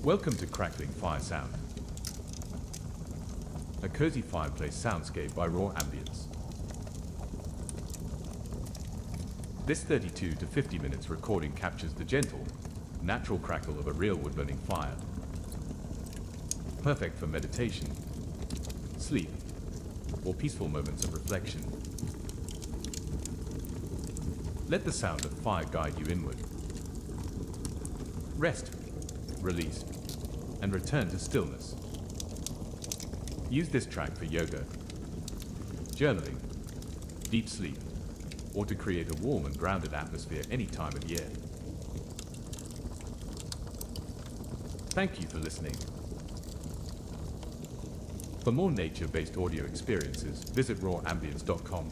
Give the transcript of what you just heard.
Welcome to Crackling Fire Sound, a cozy fireplace soundscape by Raw Ambience. This 32 to 50 minutes recording captures the gentle, natural crackle of a real wood-burning fire. Perfect for meditation, sleep, or peaceful moments of reflection. Let the sound of fire guide you inward. Rest, release, and return to stillness. Use this track for yoga, journaling, deep sleep, or to create a warm and grounded atmosphere any time of year. Thank you for listening. For more nature-based audio experiences, visit rawambience.com.